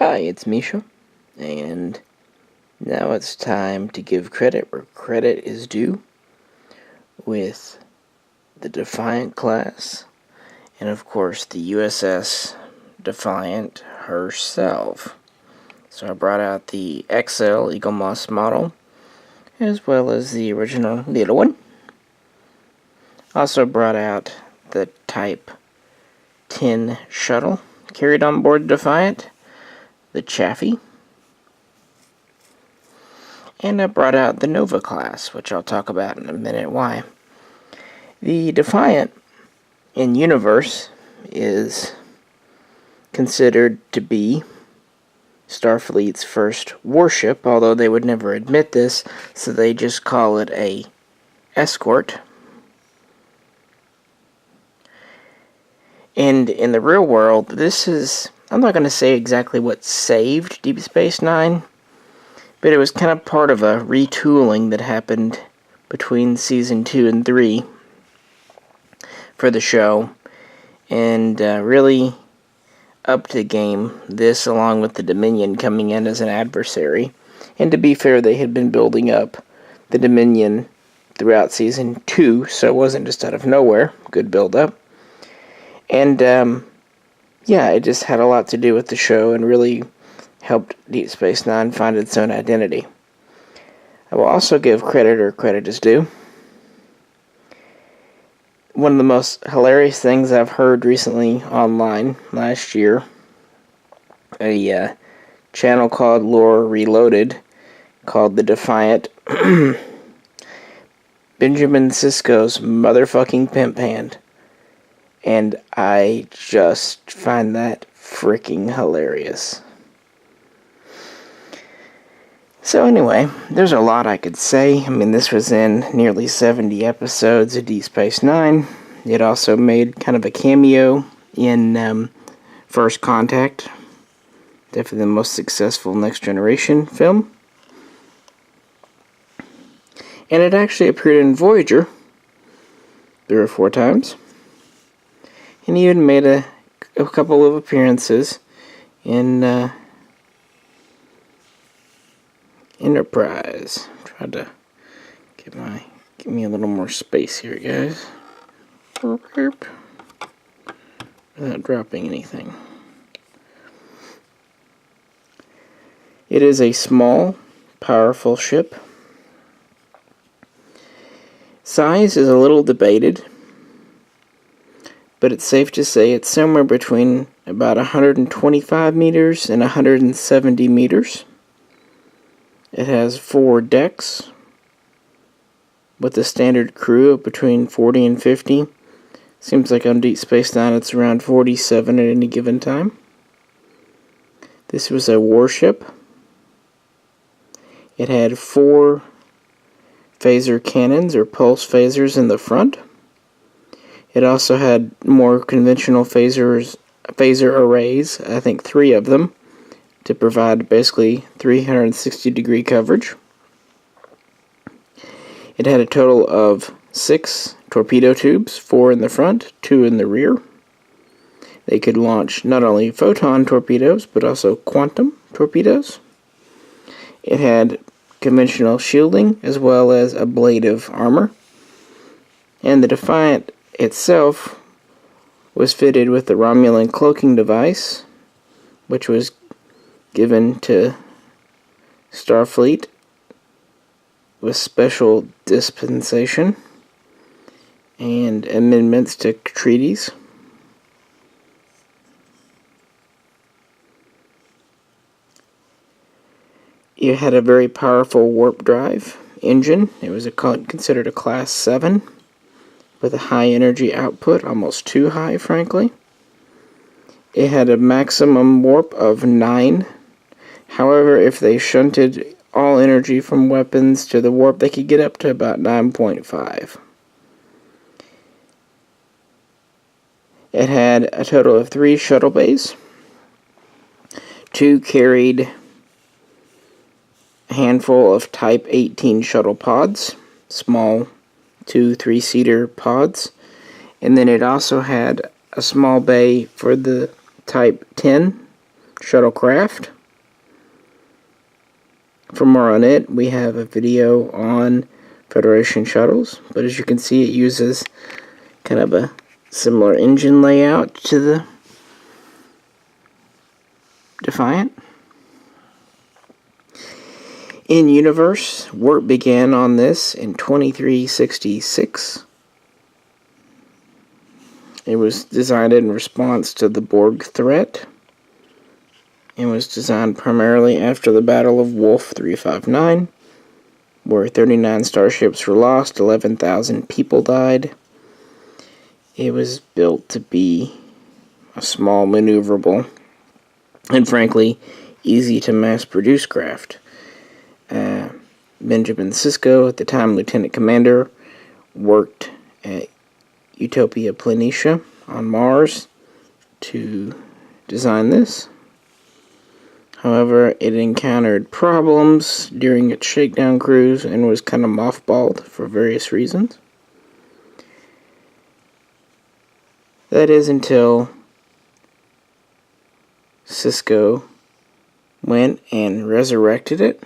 Hi, it's Misha, and now it's time to give credit where credit is due with the Defiant class, and of course the USS Defiant herself. So I brought out the XL Eagle Moss model, as well as the original little one. Also brought out the Type 10 shuttle carried on board Defiant, the Chaffee, and I brought out the Nova class, which I'll talk about in a minute why. The Defiant in universe is considered to be Starfleet's first warship, although they would never admit this, so they just call it a escort. And in the real world, this is, I'm not going to say exactly what saved Deep Space Nine, but it was kind of part of a retooling that happened between Season 2 and 3 for the show, and really upped the game, this along with the Dominion coming in as an adversary. And to be fair, they had been building up the Dominion throughout Season 2, so it wasn't just out of nowhere. Good build-up. And, yeah, it just had a lot to do with the show and really helped Deep Space Nine find its own identity. I will also give credit where credit is due. One of the most hilarious things I've heard recently online last year, a channel called Lorereloaded, called the Defiant, Benjamin Sisko's motherfucking pimp hand. And I just find that freaking hilarious. So anyway, there's a lot I could say. I mean, this was in nearly 70 episodes of Deep Space Nine. It also made kind of a cameo in First Contact. Definitely the most successful Next Generation film. And it actually appeared in Voyager 3 or 4 times. And even made a couple of appearances in Enterprise. Tried to give me a little more space here, guys. Without dropping anything. It is a small, powerful ship. Size is a little debated, but it's safe to say it's somewhere between about 125 meters and 170 meters. It has 4 decks with a standard crew of between 40 and 50. Seems like on Deep Space Nine it's around 47 at any given time. This was a warship. It had 4 phaser cannons or pulse phasers in the front. It also had more conventional phaser arrays, I think 3 of them, to provide basically 360 degree coverage. It had a total of 6 torpedo tubes, 4 in the front, 2 in the rear. They could launch not only photon torpedoes, but also quantum torpedoes. It had conventional shielding, as well as ablative armor. And the Defiant itself was fitted with the Romulan cloaking device, which was given to Starfleet with special dispensation and amendments to treaties. It had a very powerful warp drive engine. It was considered a Class 7 with a high energy output, almost too high, frankly. It had a maximum warp of 9. However, if they shunted all energy from weapons to the warp, they could get up to about 9.5. It had a total of 3 shuttle bays. 2 carried a handful of Type 18 shuttle pods, small 2 3-seater pods. And then it also had a small bay for the Type 10 shuttlecraft. For more on it, we have a video on Federation shuttles, but as you can see, it uses kind of a similar engine layout to the Defiant. In universe, work began on this in 2366. It was designed in response to the Borg threat. It was designed primarily after the Battle of Wolf 359, where 39 starships were lost, 11,000 people died. It was built to be a small, maneuverable, and frankly, easy to mass-produce craft. Benjamin Sisko, at the time Lieutenant Commander, worked at Utopia Planitia on Mars to design this. However, it encountered problems during its shakedown cruise and was kind of mothballed for various reasons. That is until Sisko went and resurrected it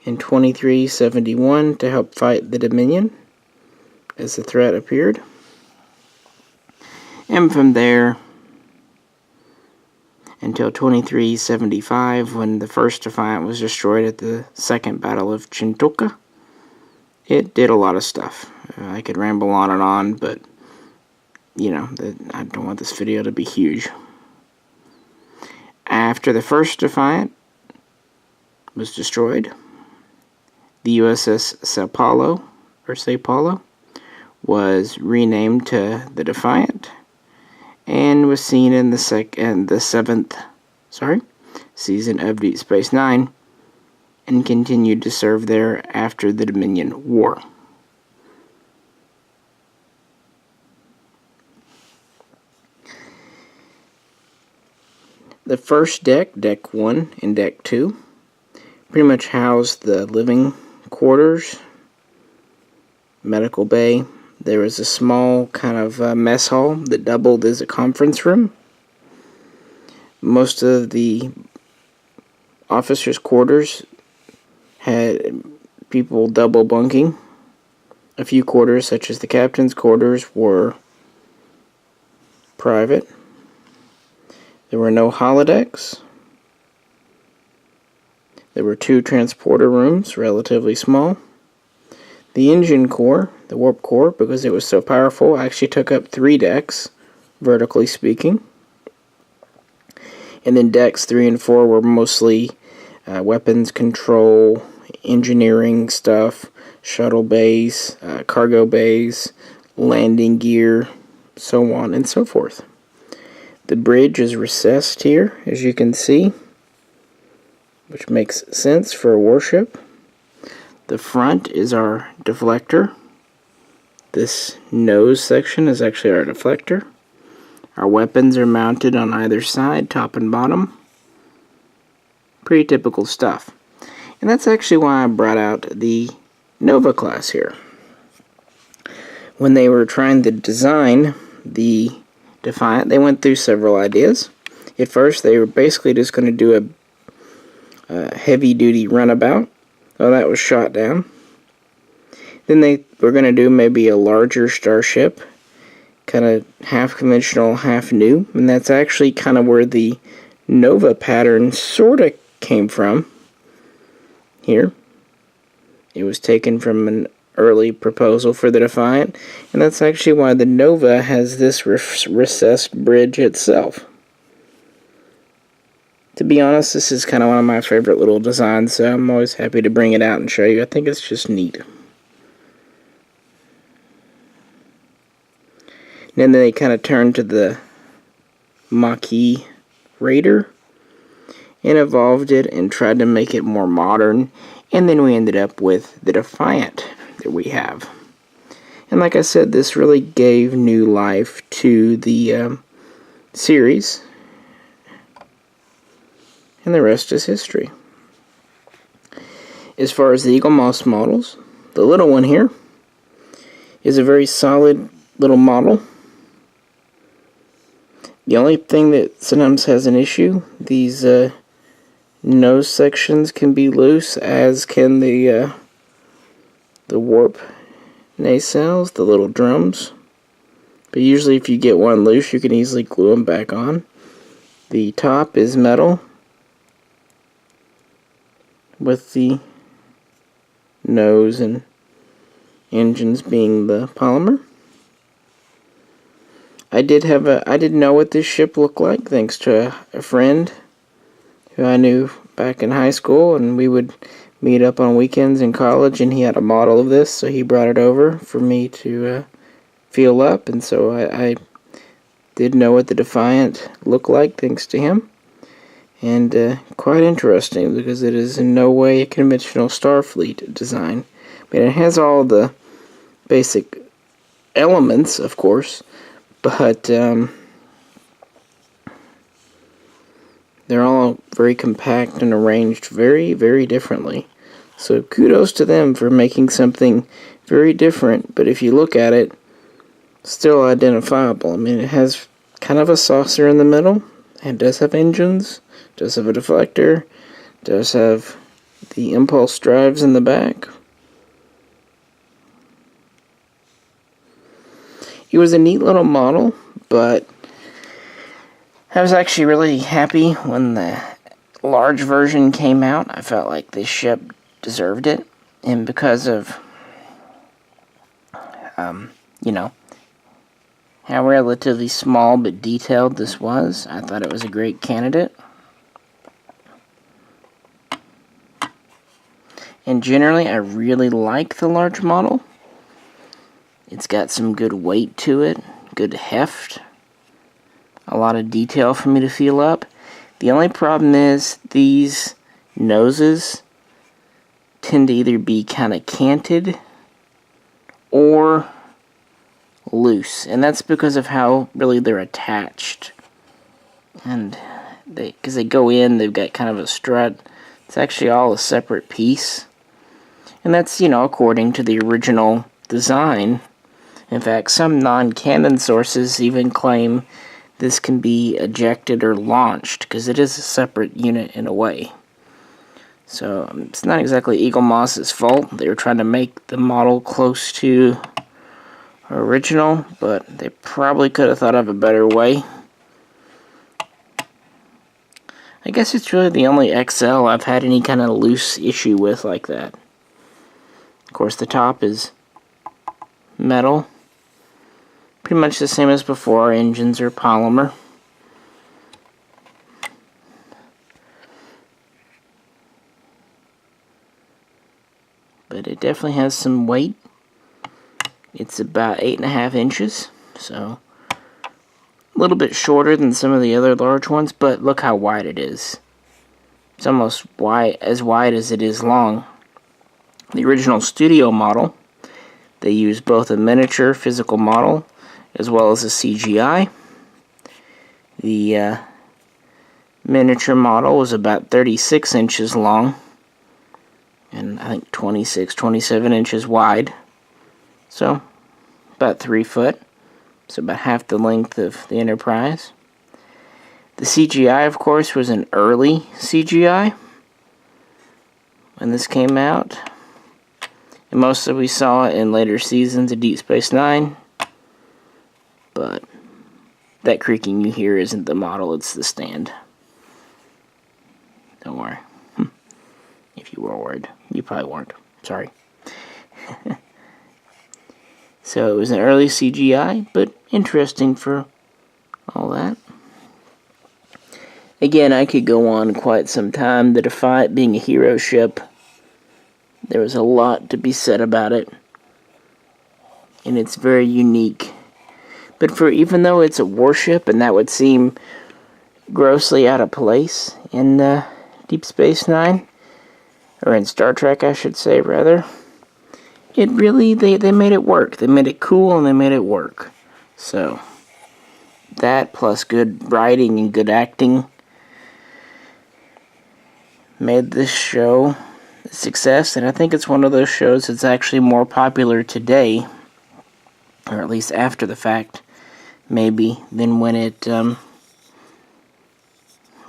in 2371 to help fight the Dominion as the threat appeared. And from there until 2375, when the first Defiant was destroyed at the Second Battle of Chintoka, it did a lot of stuff. I could ramble on and on, but you know, I don't want this video to be huge. After the first Defiant was destroyed, the USS Sao Paulo was renamed to the Defiant and was seen in the seventh season of Deep Space Nine and continued to serve there after the Dominion War. The first deck, Deck 1 and Deck 2, pretty much housed the living quarters, medical bay. There was a small kind of mess hall that doubled as a conference room. Most of the officers' quarters had people double bunking. A few quarters, such as the captain's quarters, were private. There were no holodecks. There were 2 transporter rooms, relatively small. The engine core, the warp core, because it was so powerful, actually took up 3 decks, vertically speaking. And then decks 3 and 4 were mostly weapons control, engineering stuff, shuttle bays, cargo bays, landing gear, so on and so forth. The bridge is recessed here, as you can see, which makes sense for a warship. The front is our deflector. This nose section is actually our deflector. Our weapons are mounted on either side, top and bottom. Pretty typical stuff. And that's actually why I brought out the Nova class here. When they were trying to design the Defiant, they went through several ideas. At first, they were basically just going to do a heavy-duty runabout. Well, that was shot down. Then they were going to do maybe a larger starship, kind of half conventional, half new, and that's actually kind of where the Nova pattern sort of came from. Here, it was taken from an early proposal for the Defiant, and that's actually why the Nova has this recessed bridge itself. To be honest, this is kind of one of my favorite little designs, so I'm always happy to bring it out and show you. I think it's just neat. And then they kind of turned to the Maquis Raider and evolved it and tried to make it more modern, and then we ended up with the Defiant that we have. And like I said, this really gave new life to the series, and the rest is history. As far as the Eagle Moss models, the little one here is a very solid little model. The only thing that sometimes has an issue, these nose sections can be loose, as can the warp nacelles, the little drums. But usually if you get one loose, you can easily glue them back on. The top is metal, with the nose and engines being the polymer. I didn't know what this ship looked like, thanks to a friend who I knew back in high school, and we would meet up on weekends in college, and he had a model of this, so he brought it over for me to feel up, and so I did know what the Defiant looked like thanks to him. And quite interesting, because it is in no way a conventional Starfleet design. I mean, it has all the basic elements, of course, but they're all very compact and arranged very, very differently. So kudos to them for making something very different, but if you look at it, still identifiable. I mean, it has kind of a saucer in the middle, and does have engines, does have a deflector, does have the impulse drives in the back. It was a neat little model, but I was actually really happy when the large version came out. I felt like this ship deserved it, and because of, you know, how relatively small but detailed this was, I thought it was a great candidate. And generally, I really like the large model. It's got some good weight to it, good heft, a lot of detail for me to feel up. The only problem is these noses tend to either be kind of canted or loose, and that's because of how really they're attached. And because they go in, they've got kind of a strut. It's actually all a separate piece, and that's, you know, according to the original design. In fact, some non-canon sources even claim this can be ejected or launched, because it is a separate unit in a way. So it's not exactly Eagle Moss's fault. They were trying to make the model close to original, but they probably could have thought of a better way. I guess it's really the only XL I've had any kind of loose issue with like that. Of course, the top is metal. Pretty much the same as before. Our engines are polymer. But it definitely has some weight. It's about 8.5 inches, so a little bit shorter than some of the other large ones, but look how wide it is. It's almost as wide as it is long. The original studio model, they used both a miniature physical model as well as a CGI. The miniature model was about 36 inches long, and I think 27 inches wide. So, about 3 foot. So about half the length of the Enterprise. The CGI, of course, was an early CGI when this came out. And mostly we saw it in later seasons of Deep Space Nine. But that creaking you hear isn't the model, it's the stand. Don't worry. If you were worried. You probably weren't. Sorry. So it was an early CGI, but interesting for all that. Again, I could go on quite some time. The Defiant being a hero ship, there was a lot to be said about it. And it's very unique. But for even though it's a warship, and that would seem grossly out of place in Deep Space Nine, or in Star Trek, I should say, rather, it really, they made it work. They made it cool, and they made it work. So, that plus good writing and good acting made this show a success, and I think it's one of those shows that's actually more popular today, or at least after the fact, maybe, than when it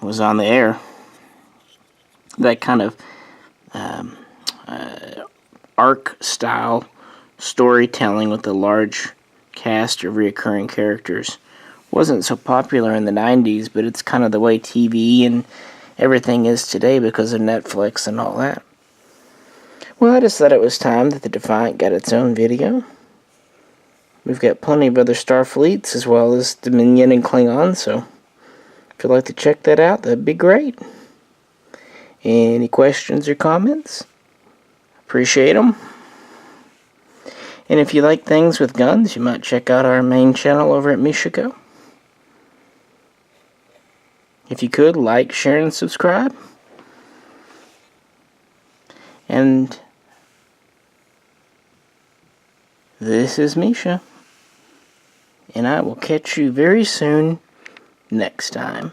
was on the air. that kind of arc style storytelling with a large cast of reoccurring characters wasn't so popular in the 90s, but it's kind of the way TV and everything is today because of Netflix and all that. Well, I just thought it was time that the Defiant got its own video. We've got plenty of other Starfleets as well as Dominion and Klingon, so if you'd like to check that out, that'd be great. Any questions or comments? Appreciate them. And if you like things with guns, you might check out our main channel over at Mishaco. If you could, like, share, and subscribe. And this is Misha. And I will catch you very soon next time.